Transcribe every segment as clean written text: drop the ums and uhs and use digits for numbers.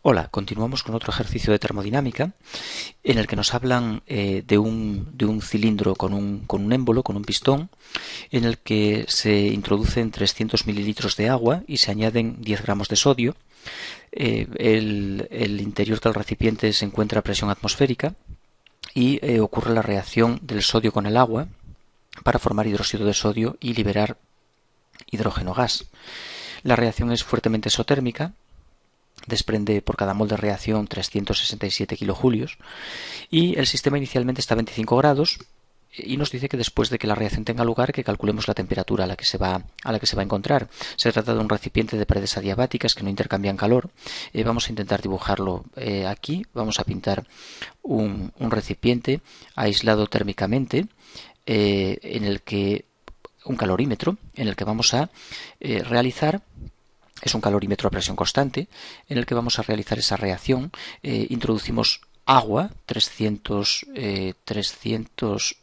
Hola, continuamos con otro ejercicio de termodinámica en el que nos hablan de un cilindro con un émbolo, con un pistón, en el que se introducen 300 mililitros de agua y se añaden 10 gramos de sodio. El interior del recipiente se encuentra a presión atmosférica y ocurre la reacción del sodio con el agua para formar hidróxido de sodio y liberar hidrógeno gas. La reacción es fuertemente isotérmica, desprende por cada mol de reacción 367 kilojulios y el sistema inicialmente está a 25 grados y nos dice que después de que la reacción tenga lugar que calculemos la temperatura a la que se va a encontrar. Se trata de un recipiente de paredes adiabáticas que no intercambian calor. Vamos a intentar dibujarlo aquí. Vamos a pintar un recipiente aislado térmicamente en el que un calorímetro en el que vamos a realizar. Es un calorímetro a presión constante en el que vamos a realizar esa reacción. Introducimos agua, 300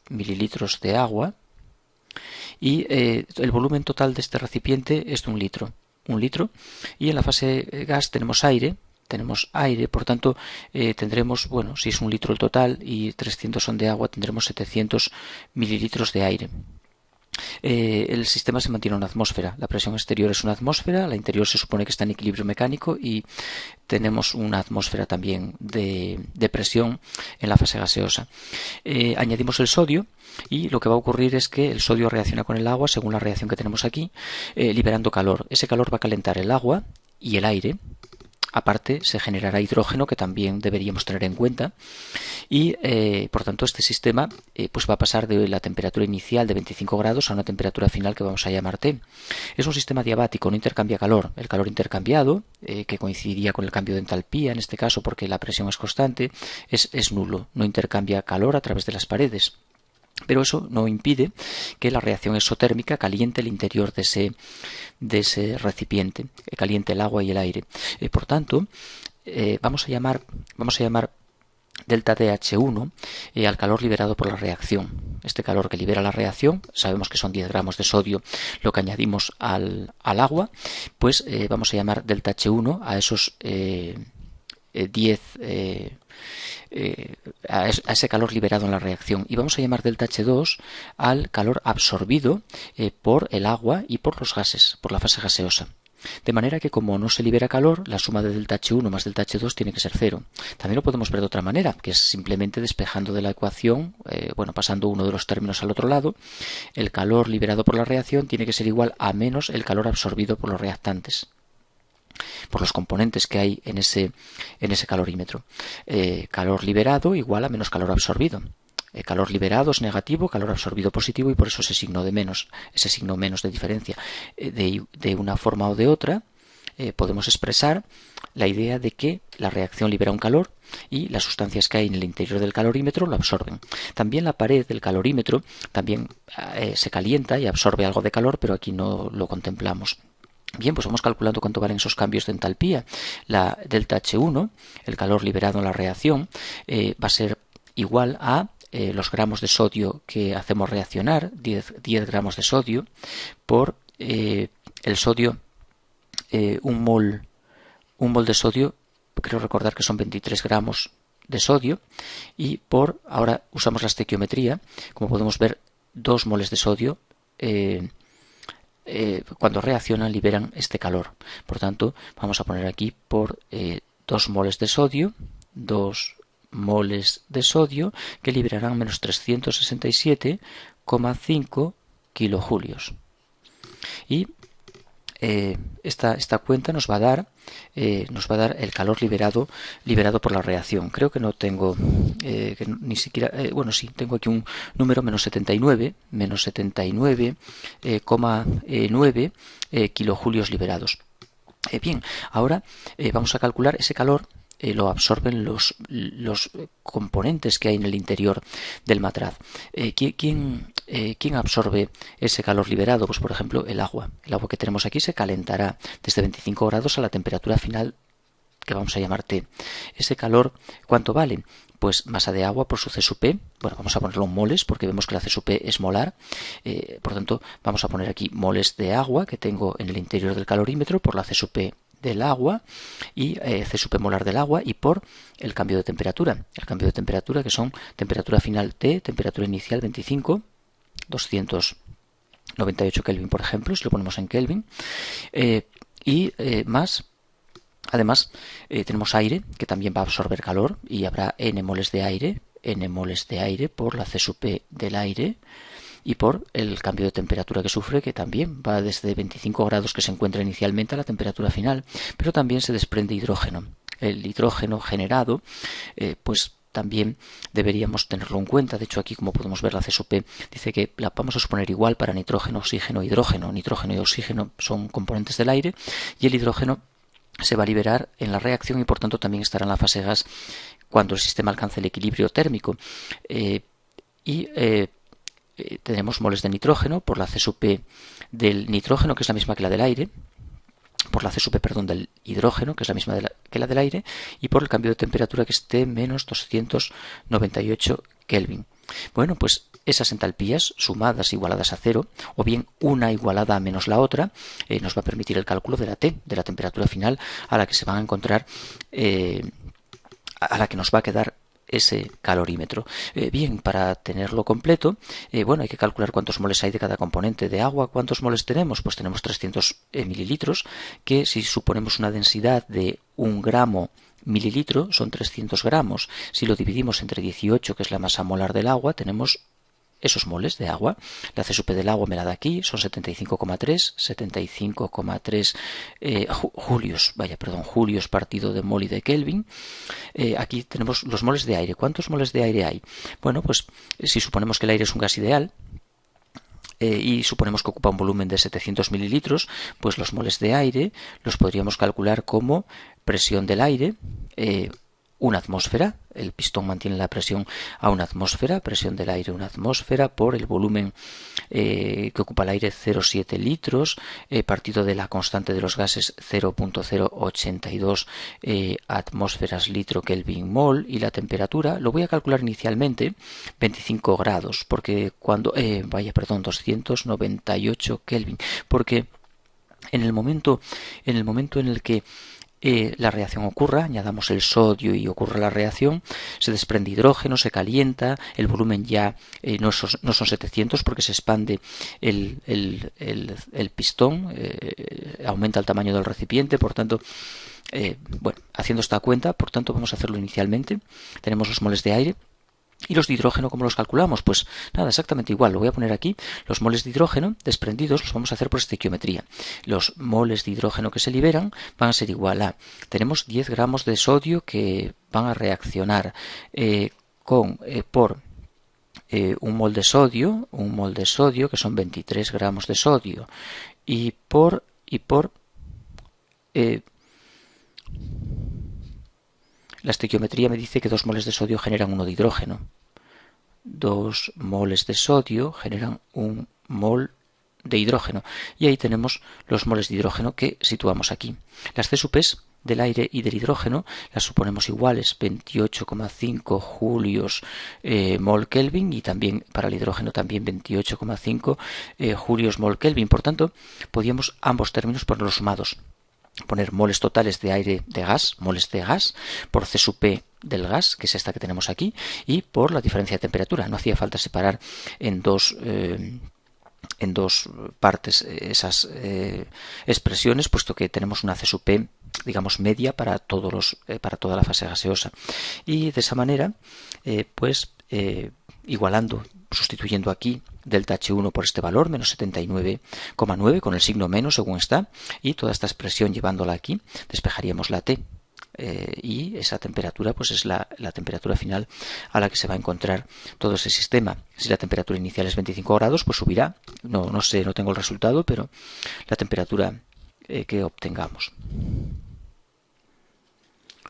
mililitros de agua, y el volumen total de este recipiente es de un litro, y en la fase gas tenemos aire, por tanto tendremos, bueno, si es un litro el total y 300 son de agua, tendremos 700 mililitros de aire. El sistema se mantiene en una atmósfera. La presión exterior es una atmósfera, la interior se supone que está en equilibrio mecánico y tenemos una atmósfera también de presión en la fase gaseosa. Añadimos el sodio y lo que va a ocurrir es que el sodio reacciona con el agua según la reacción que tenemos aquí, liberando calor. Ese calor va a calentar el agua y el aire. Aparte, se generará hidrógeno, que también deberíamos tener en cuenta, y por tanto este sistema pues va a pasar de la temperatura inicial de 25 grados a una temperatura final que vamos a llamar T. Es un sistema diabático, no intercambia calor. El calor intercambiado, que coincidiría con el cambio de entalpía, en este caso porque la presión es constante, es nulo. No intercambia calor a través de las paredes. Pero eso no impide que la reacción exotérmica caliente el interior de ese recipiente, caliente el agua y el aire. Por tanto, vamos a llamar delta DH1 al calor liberado por la reacción. Este calor que libera la reacción, sabemos que son 10 gramos de sodio lo que añadimos al agua, pues vamos a llamar delta H1 a esos 10 a ese calor liberado en la reacción, y vamos a llamar delta H2 al calor absorbido por el agua y por los gases, por la fase gaseosa. De manera que como no se libera calor, la suma de delta H1 más delta H2 tiene que ser cero. También lo podemos ver de otra manera, que es simplemente despejando de la ecuación, pasando uno de los términos al otro lado. El calor liberado por la reacción tiene que ser igual a menos el calor absorbido por los reactantes, por los componentes que hay en ese calorímetro. Calor liberado igual a menos calor absorbido. Calor liberado es negativo, calor absorbido positivo, y por eso ese signo de menos, ese signo menos de diferencia. De una forma o de otra podemos expresar la idea de que la reacción libera un calor y las sustancias que hay en el interior del calorímetro lo absorben. También la pared del calorímetro también se calienta y absorbe algo de calor, pero aquí no lo contemplamos. Bien, pues vamos calculando cuánto valen esos cambios de entalpía. La delta H1, el calor liberado en la reacción, va a ser igual a los gramos de sodio que hacemos reaccionar, 10 gramos de sodio, por el sodio, un mol de sodio, creo recordar que son 23 gramos de sodio, y ahora usamos la estequiometría, como podemos ver, 2 moles de sodio, cuando reaccionan liberan este calor. Por tanto, vamos a poner aquí por 2 moles de sodio, 2 moles de sodio que liberarán menos 367,5 kilojulios. Y esta cuenta nos va a dar el calor liberado por la reacción. Creo que no tengo que ni siquiera, sí, tengo aquí un número, menos 79,9 kilojulios liberados. Bien, ahora vamos a calcular ese calor. Lo absorben los componentes que hay en el interior del matraz. ¿Quién absorbe ese calor liberado? Pues por ejemplo el agua. El agua que tenemos aquí se calentará desde 25 grados a la temperatura final que vamos a llamar T. Ese calor, ¿cuánto vale? Pues masa de agua por su C sub P. Bueno, vamos a ponerlo en moles porque vemos que la C sub P es molar. Por tanto, vamos a poner aquí moles de agua que tengo en el interior del calorímetro por la C sub P del agua y C sub P molar del agua, y por el cambio de temperatura. El cambio de temperatura, que son temperatura final T, temperatura inicial 25, 298 Kelvin, por ejemplo, si lo ponemos en Kelvin, más. Además, tenemos aire, que también va a absorber calor, y habrá n moles de aire por la C sub P del aire, y por el cambio de temperatura que sufre, que también va desde 25 grados que se encuentra inicialmente a la temperatura final, pero también se desprende hidrógeno. El hidrógeno generado, pues también deberíamos tenerlo en cuenta. De hecho, aquí, como podemos ver, la C sub P dice que la vamos a suponer igual para nitrógeno, oxígeno, hidrógeno. Nitrógeno y oxígeno son componentes del aire, y el hidrógeno se va a liberar en la reacción y por tanto también estará en la fase gas cuando el sistema alcance el equilibrio térmico. Tenemos moles de nitrógeno por la C sub P del nitrógeno, que es la misma que la del aire, por la C sub P, perdón, del hidrógeno, que es la misma que la del aire, y por el cambio de temperatura, que esté menos 298 Kelvin. Bueno, pues esas entalpías sumadas, igualadas a cero, o bien una igualada a menos la otra, nos va a permitir el cálculo de la T, de la temperatura final a la que se van a encontrar, a la que nos va a quedar ese calorímetro. Bien, para tenerlo completo, bueno, hay que calcular cuántos moles hay de cada componente. De agua, ¿cuántos moles tenemos? Pues tenemos 300 mililitros, que si suponemos una densidad de 1 gramo mililitro, son 300 gramos. Si lo dividimos entre 18, que es la masa molar del agua, tenemos esos moles de agua. La C sub P del agua me la da aquí, son 75,3 julios partido de mol y de Kelvin. Aquí tenemos los moles de aire. ¿Cuántos moles de aire hay? Bueno, pues si suponemos que el aire es un gas ideal, y suponemos que ocupa un volumen de 700 mililitros, pues los moles de aire los podríamos calcular como presión del aire, una atmósfera. El pistón mantiene la presión a una atmósfera, presión del aire una atmósfera, por el volumen que ocupa el aire, 0,7 litros, partido de la constante de los gases, 0,082 atmósferas litro Kelvin mol, y la temperatura lo voy a calcular inicialmente 25 grados, porque cuando 298 Kelvin, porque en el momento en el que la reacción ocurra, añadamos el sodio y ocurre la reacción, se desprende hidrógeno, se calienta, el volumen ya no son 700 porque se expande el pistón, aumenta el tamaño del recipiente, por tanto, bueno, haciendo esta cuenta, por tanto vamos a hacerlo inicialmente. Tenemos los moles de aire. ¿Y los de hidrógeno cómo los calculamos? Pues nada, exactamente igual. Lo voy a poner aquí. Los moles de hidrógeno desprendidos los vamos a hacer por estequiometría. Los moles de hidrógeno que se liberan van a ser igual a... Tenemos 10 gramos de sodio que van a reaccionar por un mol de sodio, que son 23 gramos de sodio, y por la estequiometría me dice que 2 moles de sodio generan 1 de hidrógeno. 2 moles de sodio generan 1 mol de hidrógeno. Y ahí tenemos los moles de hidrógeno que situamos aquí. Las C sub P del aire y del hidrógeno las suponemos iguales, 28,5 julios mol Kelvin, y también para el hidrógeno también 28,5 julios mol Kelvin. Por tanto, podíamos ambos términos ponerlos sumados. Poner moles totales de aire de gas, moles de gas, por C sub P del gas, que es esta que tenemos aquí, y por la diferencia de temperatura. No hacía falta separar en dos partes esas expresiones, puesto que tenemos una C sub P, digamos, media para toda la fase gaseosa. Y de esa manera, igualando, sustituyendo aquí delta H1 por este valor, menos 79,9, con el signo menos según está, y toda esta expresión llevándola aquí, despejaríamos la T, y esa temperatura pues es la temperatura final a la que se va a encontrar todo ese sistema. Si la temperatura inicial es 25 grados, pues subirá, no sé, no tengo el resultado, pero la temperatura que obtengamos.